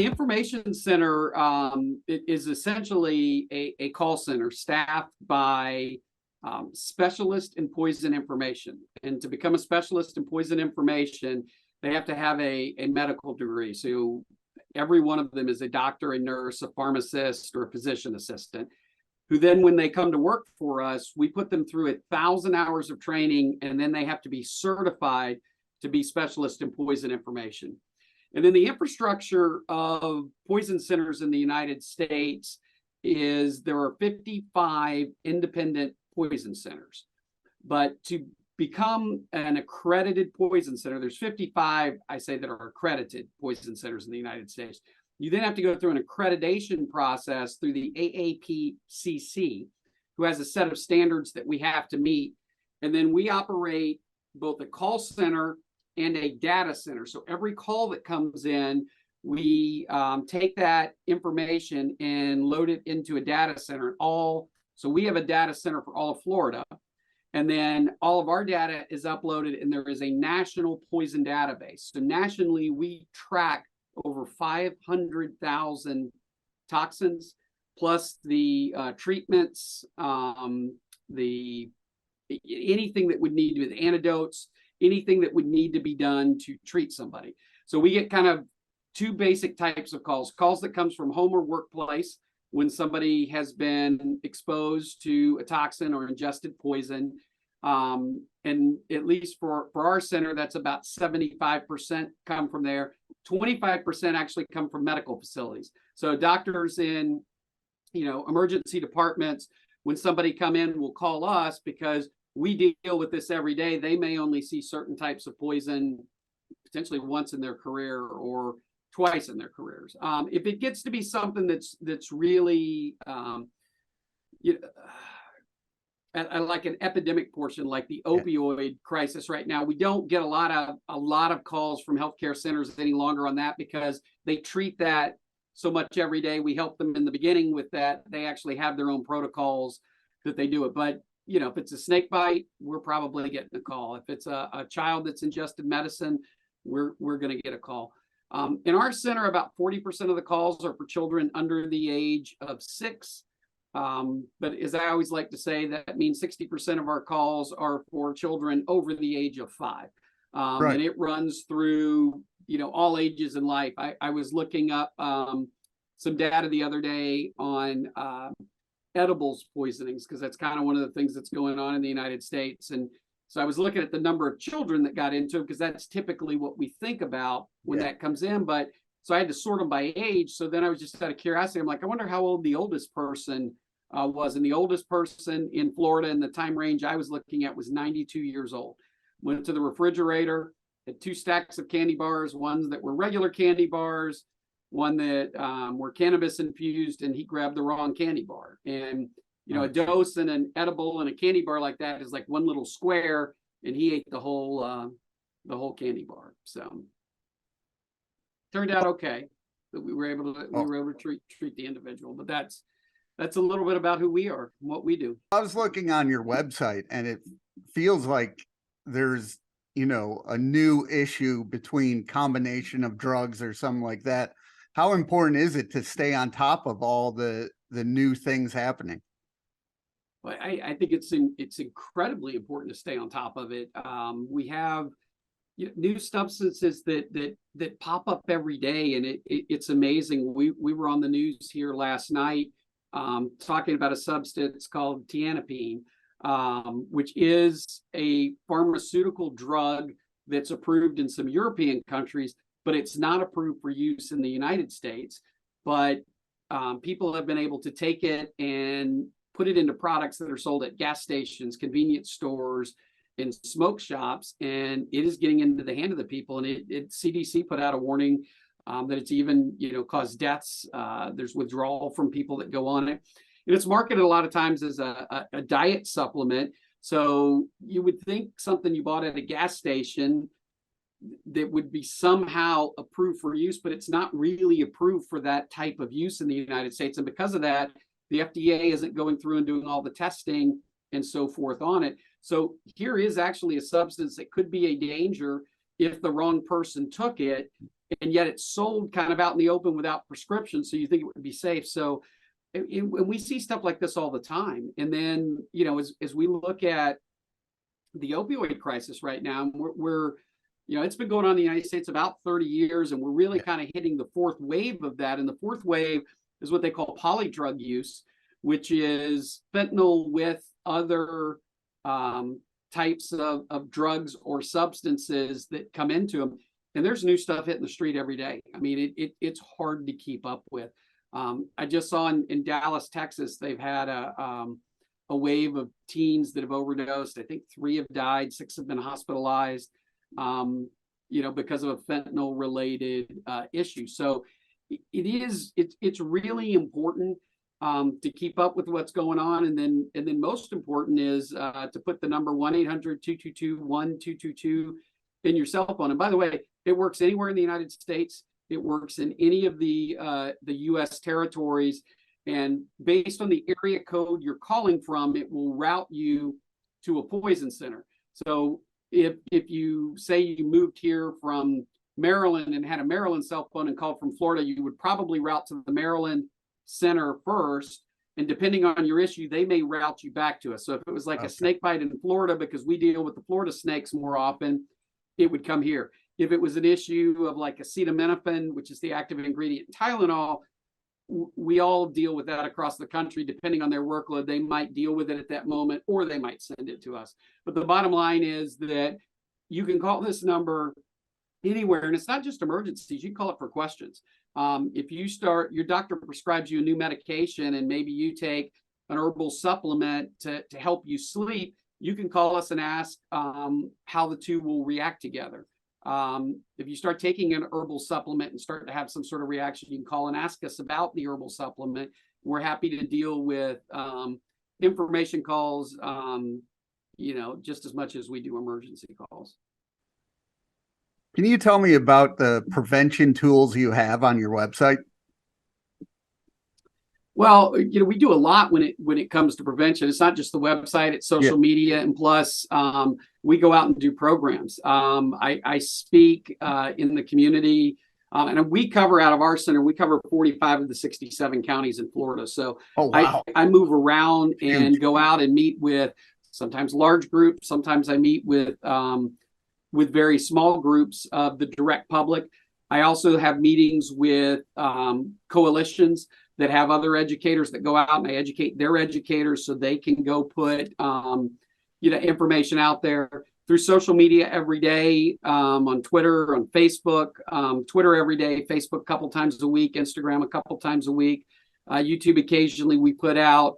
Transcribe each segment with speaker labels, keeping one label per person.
Speaker 1: the information center it is essentially a call center staffed by specialists in poison information. And to become a specialist in poison information, they have to have a medical degree. So every one of them is a doctor, a nurse, a pharmacist, or a physician assistant, who then, when they come to work for us, we put them through 1,000 hours of training, and then they have to be certified to be specialists in poison information. And then the infrastructure of poison centers in the United States is there are 55 independent poison centers. But to become an accredited poison center, there's 55, I say, that are accredited poison centers in the United States. You then have to go through an accreditation process through the AAPCC, who has a set of standards that we have to meet. And then we operate both a call center and a data center. So every call that comes in, we take that information and load it into a data center. So we have a data center for all of Florida. And then all of our data is uploaded, and there is a national poison database. So nationally, we track over 500,000 toxins, plus the treatments, anything that would need to be the antidotes, anything that would need to be done to treat somebody. So we get kind of two basic types of calls that comes from home or workplace, when somebody has been exposed to a toxin or ingested poison. And at least for our center, that's about 75% come from there. 25% actually come from medical facilities. So doctors in, emergency departments, when somebody come in, will call us because we deal with this every day. They may only see certain types of poison potentially once in their career or twice in their careers. If it gets to be something that's really like an epidemic portion, like the opioid crisis right now, we don't get a lot of calls from healthcare centers any longer on that, because they treat that so much every day. We help them in the beginning with that. They actually have their own protocols that they do it. But if it's a snake bite, we're probably getting a call. If it's a child that's ingested medicine, we're going to get a call. In our center, about 40% of the calls are for children under the age of 6. But as I always like to say, that means 60% of our calls are for children over the age of 5. Right. And it runs through, all ages in life. I was looking up some data the other day on edibles poisonings, because that's kind of one of the things that's going on in the United States. And so I was looking at the number of children that got into it, because that's typically what we think about when that comes in. But so I had to sort them by age. So then I was just out of curiosity, I'm like, I wonder how old the oldest person was. And the oldest person in Florida in the time range I was looking at was 92 years old. Went to the refrigerator, had 2 stacks of candy bars, ones that were regular candy bars, one that were cannabis infused, and he grabbed the wrong candy bar. And a dose and an edible and a candy bar like that is like one little square, and he ate the whole candy bar. So turned out okay that we were able to treat the individual. But that's a little bit about who we are and what we do.
Speaker 2: I was looking on your website, and it feels like there's a new issue between combination of drugs or something like that. How important is it to stay on top of all the new things happening?
Speaker 1: Well, I think it's incredibly important to stay on top of it. We have new substances that pop up every day, and it's amazing. We were on the news here last night talking about a substance called tianepine, which is a pharmaceutical drug that's approved in some European countries, but it's not approved for use in the United States. But people have been able to take it and put it into products that are sold at gas stations, convenience stores, and smoke shops, and it is getting into the hand of the people. And CDC put out a warning that it's even caused deaths. There's withdrawal from people that go on it, and it's marketed a lot of times as a diet supplement. So you would think something you bought at a gas station that would be somehow approved for use, but it's not really approved for that type of use in the United States. And because of that, the FDA isn't going through and doing all the testing and so forth on it. So here is actually a substance that could be a danger if the wrong person took it. and yet it's sold kind of out in the open without prescription. So you think it would be safe. So and we see stuff like this all the time. And then, as we look at the opioid crisis right now, we're it's been going on in the United States about 30 years, and we're really kind of hitting the fourth wave of that. And the fourth wave is what they call polydrug use, which is fentanyl with other types of drugs or substances that come into them. And there's new stuff hitting the street every day. I mean, it's hard to keep up with. I just saw in Dallas, Texas, they've had a wave of teens that have overdosed. I think 3 have died, 6 have been hospitalized, because of a fentanyl related issue. So it's really important to keep up with what's going on. And then most important is to put the number 1-800-222-1222 in your cell phone. And by the way, it works anywhere in the United States. It works in any of the U.S. territories, and based on the area code you're calling from, it will route you to a poison center. So if you say you moved here from Maryland and had a Maryland cell phone and called from Florida, you would probably route to the Maryland center first, and depending on your issue, they may route you back to us. So if it was like a snake bite in Florida, because we deal with the Florida snakes more often, it would come here. If it was an issue of like acetaminophen, which is the active ingredient in Tylenol, we all deal with that across the country. Depending on their workload, they might deal with it at that moment, or they might send it to us. But the bottom line is that you can call this number anywhere, and it's not just emergencies. You can call it for questions. If your doctor prescribes you a new medication, and maybe you take an herbal supplement to help you sleep, you can call us and ask how the two will react together. If you start taking an herbal supplement and start to have some sort of reaction, you can call and ask us about the herbal supplement. We're happy to deal with information calls, just as much as we do emergency calls.
Speaker 2: Can you tell me about the prevention tools you have on your website?
Speaker 1: Well, we do a lot when it comes to prevention. It's not just the website; it's social media, and plus, we go out and do programs. I speak in the community, and we cover out of our center. We cover 45 of the 67 counties in Florida. So I move around and go out and meet with sometimes large groups. Sometimes I meet with very small groups of the direct public. I also have meetings with coalitions that have other educators that go out, and I educate their educators so they can go put information out there through social media every day, on Twitter, on Facebook, Twitter every day, Facebook a couple times a week, Instagram a couple times a week, YouTube occasionally. We put out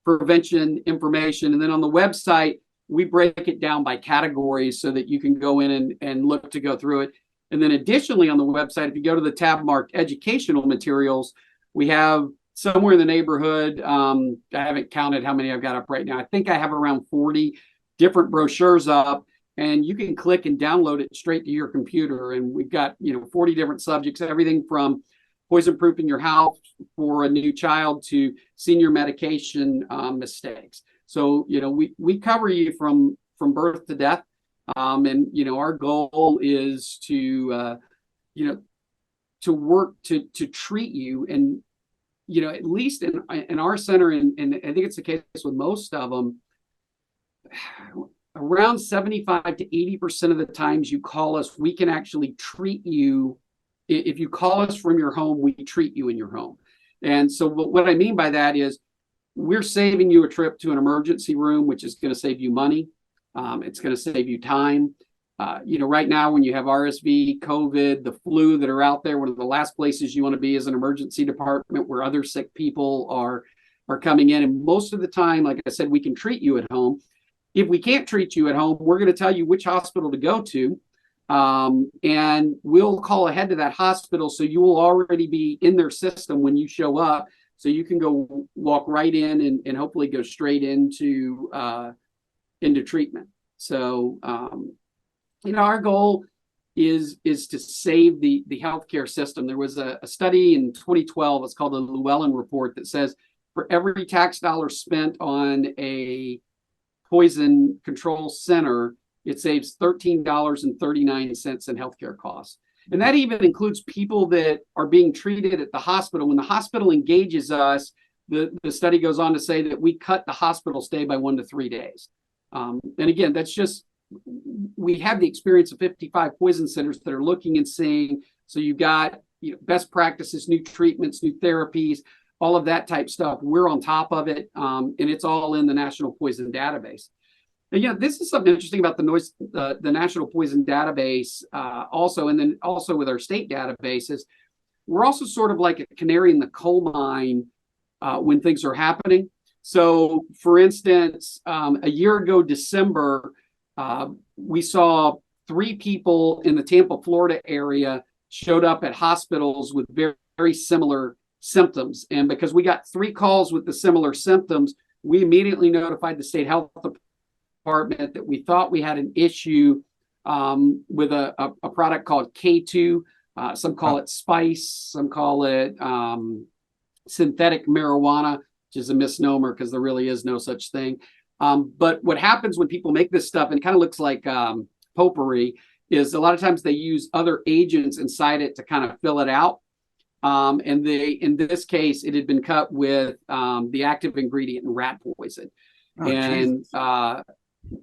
Speaker 1: prevention information, and then on the website we break it down by categories so that you can go in and look to go through it. And then additionally on the website, if you go to the tab marked educational materials, we have somewhere in the neighborhood, I haven't counted how many I've got up right now. I think I have around 40 different brochures up, and you can click and download it straight to your computer. And we've got, 40 different subjects, everything from poison proofing your house for a new child to senior medication mistakes. So, we cover you from birth to death. And, our goal is to work to treat you. And, at least in our center, and I think it's the case with most of them, around 75 to 80% of the times you call us, we can actually treat you. If you call us from your home, we treat you in your home. And so what I mean by that is we're saving you a trip to an emergency room, which is going to save you money. It's going to save you time. Right now, when you have RSV, COVID, the flu that are out there, one of the last places you want to be is an emergency department where other sick people are coming in. And most of the time, like I said, we can treat you at home. If we can't treat you at home, we're going to tell you which hospital to go to. And we'll call ahead to that hospital. So you will already be in their system when you show up. So you can go walk right in and hopefully go straight into treatment. So, our goal is to save the healthcare system. There was a study in 2012, it's called the Llewellyn Report, that says for every tax dollar spent on a poison control center, it saves $13.39 in healthcare costs. And that even includes people that are being treated at the hospital. When the hospital engages us, the study goes on to say that we cut the hospital stay by 1 to 3 days. And again, that's just, we have the experience of 55 poison centers that are looking and seeing. So you got, best practices, new treatments, new therapies, all of that type stuff. We're on top of it, and it's all in the National Poison Database. And this is something interesting about the National Poison Database, also, and then also with our state databases. We're also sort of like a canary in the coal mine when things are happening. So, for instance, a year ago, December, we saw 3 people in the Tampa, Florida area showed up at hospitals with very, very similar symptoms. And because we got 3 calls with the similar symptoms, we immediately notified the state health department that we thought we had an issue with a product called K2. Some call it spice, some call it synthetic marijuana, which is a misnomer because there really is no such thing. But what happens when people make this stuff, and it kind of looks like potpourri, is a lot of times they use other agents inside it to kind of fill it out. And in this case, it had been cut with the active ingredient in rat poison. Oh, and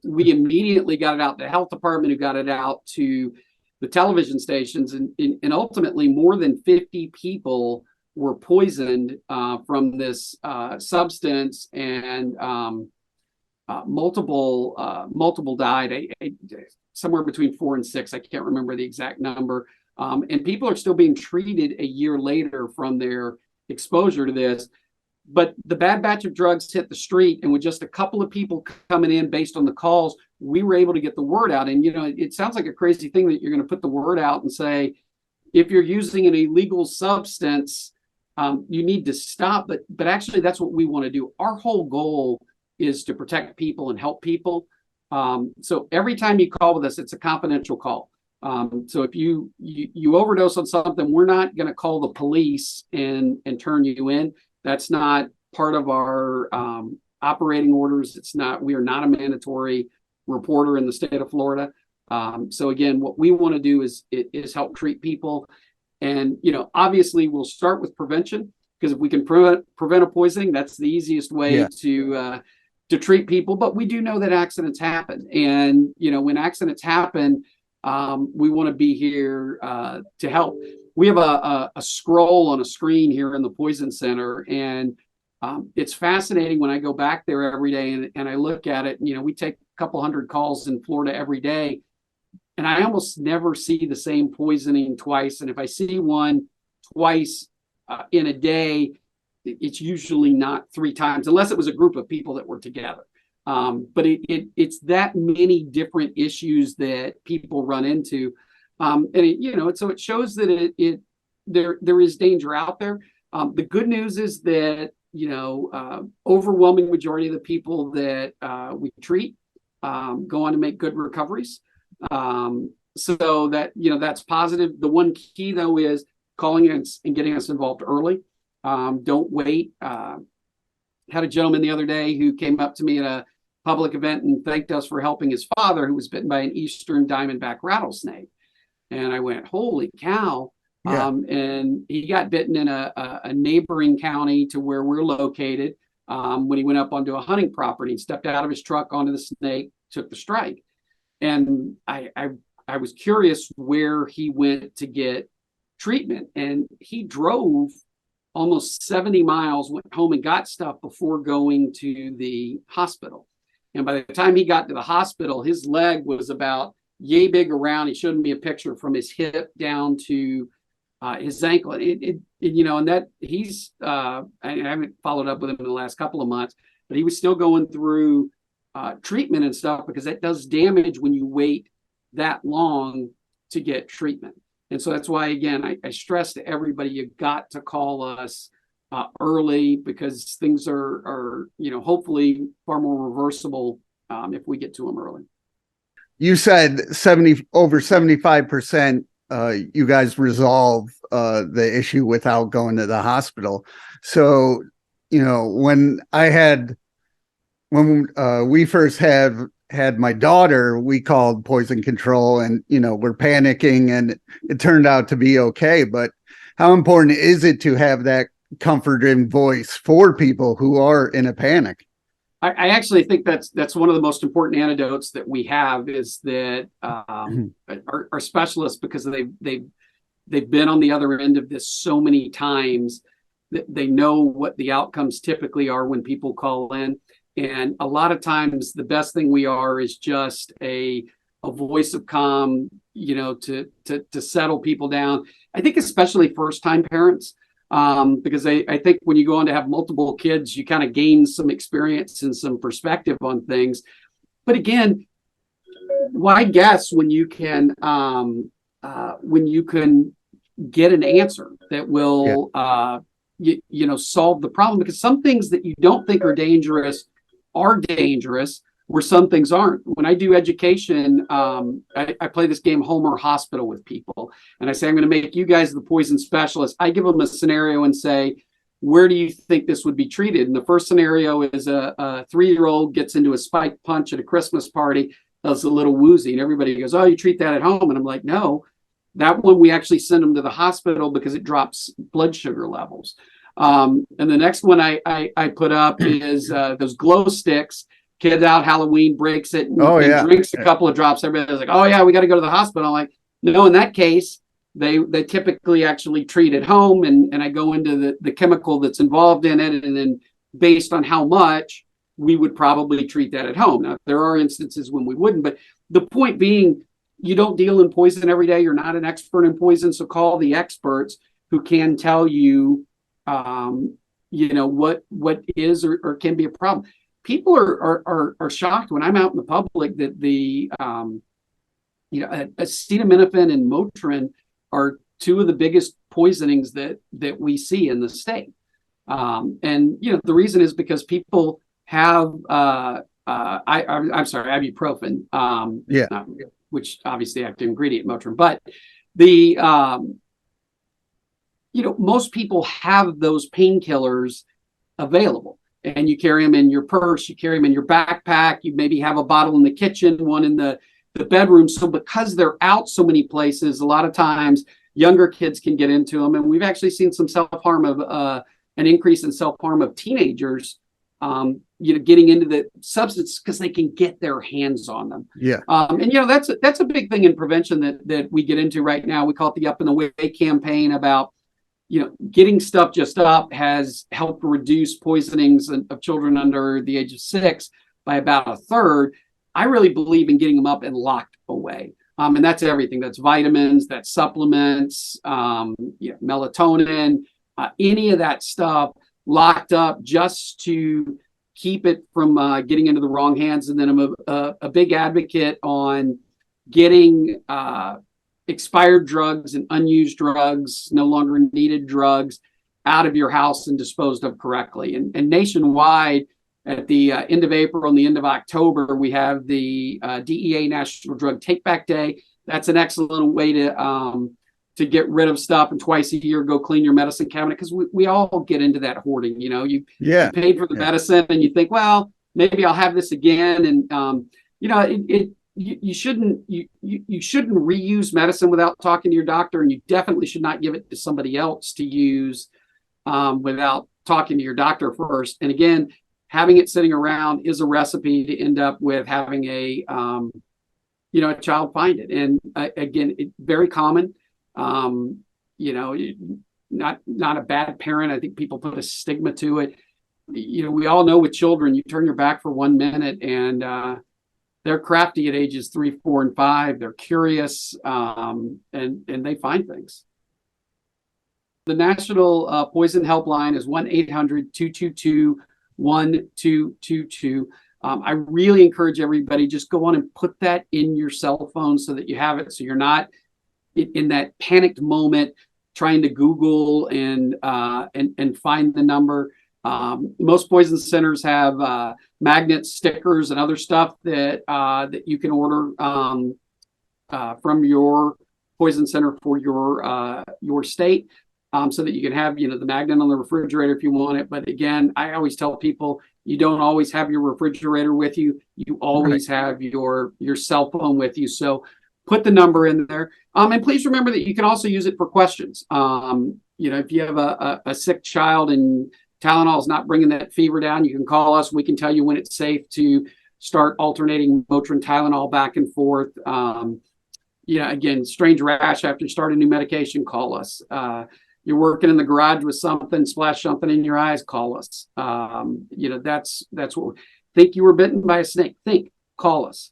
Speaker 1: we immediately got it out to the health department, who got it out to the television stations. And ultimately, more than 50 people were poisoned from this substance, and multiple died. Somewhere between 4 and 6. I can't remember the exact number. And people are still being treated a year later from their exposure to this. But the bad batch of drugs hit the street, and with just a couple of people coming in based on the calls, we were able to get the word out. And, it sounds like a crazy thing that you're going to put the word out and say, if you're using an illegal substance, you need to stop. But actually, that's what we want to do. Our whole goal is to protect people and help people. So every time you call with us, it's a confidential call. So if you overdose on something, we're not going to call the police and turn you in. That's not part of our operating orders. We are not a mandatory reporter in the state of Florida. So again, what we want to do is help treat people. And, obviously we'll start with prevention, because if we can prevent a poisoning, that's the easiest way to treat people. But we do know that accidents happen. And, when accidents happen, we want to be here to help. We have a scroll on a screen here in the Poison Center, and it's fascinating when I go back there every day and I look at it. We take a couple hundred calls in Florida every day, and I almost never see the same poisoning twice. And if I see one twice in a day, it's usually not 3 times, unless it was a group of people that were together. But it's that many different issues that people run into. And so it shows that there is danger out there. The good news is that, overwhelming majority of the people that we treat go on to make good recoveries. So that, that's positive. The one key, though, is calling us and getting us involved early. Don't wait. Had a gentleman the other day who came up to me at a public event and thanked us for helping his father, who was bitten by an eastern diamondback rattlesnake. And I went, holy cow. Yeah. And he got bitten in a neighboring county to where we're located when he went up onto a hunting property and stepped out of his truck onto the snake, took the strike. And I was curious where he went to get treatment. And he drove almost 70 miles, went home and got stuff before going to the hospital. And by the time he got to the hospital, his leg was about yay big around. He showed me a picture from his hip down to his ankle. And that he's, I haven't followed up with him in the last couple of months, but he was still going through treatment and stuff, because that does damage when you wait that long to get treatment. And so that's why, again, I stress to everybody, you got to call us early, because things are hopefully far more reversible if we get to them early.
Speaker 2: You said over 75% you guys resolve the issue without going to the hospital. So, when we first had had my daughter, we called poison control, and we're panicking, and it turned out to be okay. But how important is it to have that comforting voice for people who are in a panic?
Speaker 1: I actually think that's one of the most important antidotes that we have, is that our specialists, because they've been on the other end of this so many times, that they know what the outcomes typically are when people call in. And a lot of times the best thing we are is just a voice of calm, to settle people down. I think especially first-time parents, because I think when you go on to have multiple kids, you kind of gain some experience and some perspective on things. But again, why guess when you can get an answer that will solve the problem? Because some things that you don't think are dangerous, where some things aren't. When I do education, I play this game Homer Hospital with people, and I say, I'm going to make you guys the poison specialists. I give them a scenario and say, where do you think this would be treated? And the first scenario is a 3-year-old gets into a spiked punch at a Christmas party, does a little woozy, and everybody goes, oh, you treat that at home? And I'm like, no, that one we actually send them to the hospital because it drops blood sugar levels. And the next one I put up is those glow sticks. Kid out Halloween, breaks it, and drinks a couple of drops. Everybody's like, oh yeah, we got to go to the hospital. I'm like, no, in that case, they typically actually treat at home, and I go into the chemical that's involved in it, and then based on how much, we would probably treat that at home. Now, there are instances when we wouldn't, but the point being, you don't deal in poison every day. You're not an expert in poison, so call the experts who can tell you, what is or can be a problem. People are shocked when I'm out in the public that the acetaminophen and Motrin are two of the biggest poisonings that we see in the state. And the reason is because people have ibuprofen, which obviously active ingredient Motrin, but the most people have those painkillers available. And you carry them in your purse, you carry them in your backpack, you maybe have a bottle in the kitchen, one in the bedroom. So because they're out so many places, a lot of times younger kids can get into them. And we've actually seen some self-harm of an increase in self-harm of teenagers, getting into the substance because they can get their hands on them.
Speaker 2: Yeah.
Speaker 1: And that's a big thing in prevention that we get into right now. We call it the Up and Away campaign about, getting stuff just up has helped reduce poisonings of children under the age of 6 by about a third. I really believe in getting them up and locked away. And that's everything. That's vitamins, that's supplements, melatonin, any of that stuff locked up just to keep it from getting into the wrong hands. And then I'm a big advocate on getting expired drugs and unused drugs, no longer needed drugs, out of your house and disposed of correctly. And nationwide, at the end of April and the end of October, we have the DEA National Drug Take Back Day. That's an excellent way to get rid of stuff, and twice a year go clean your medicine cabinet, because we all get into that hoarding. You paid for the medicine and you think, well, maybe I'll have this again, and you shouldn't reuse medicine without talking to your doctor, and you definitely should not give it to somebody else to use without talking to your doctor first. And again, having it sitting around is a recipe to end up with having a child find it. And again, it's very common. Not a bad parent. I think people put a stigma to it. We all know with children, you turn your back for 1 minute and they're crafty at ages 3, 4, and 5. They're curious, and they find things. The National Poison Helpline is 1-800-222-1222. I really encourage everybody, just go on and put that in your cell phone so that you have it, so you're not in that panicked moment trying to Google and find the number. Most poison centers have magnets, stickers, and other stuff that you can order from your poison center for your state, so that you can have the magnet on the refrigerator if you want it. But again, I always tell people, You don't always have your refrigerator with you. You always have your cell phone with you. So put the number in there. And please remember that you can also use it for questions. If you have a sick child and Tylenol is not bringing that fever down, you can call us. We can tell you when it's safe to start alternating Motrin Tylenol back and forth. Again, strange rash after you start a new medication, call us. You're working in the garage with something, splash something in your eyes, call us. That's what think you were bitten by a snake. Call us.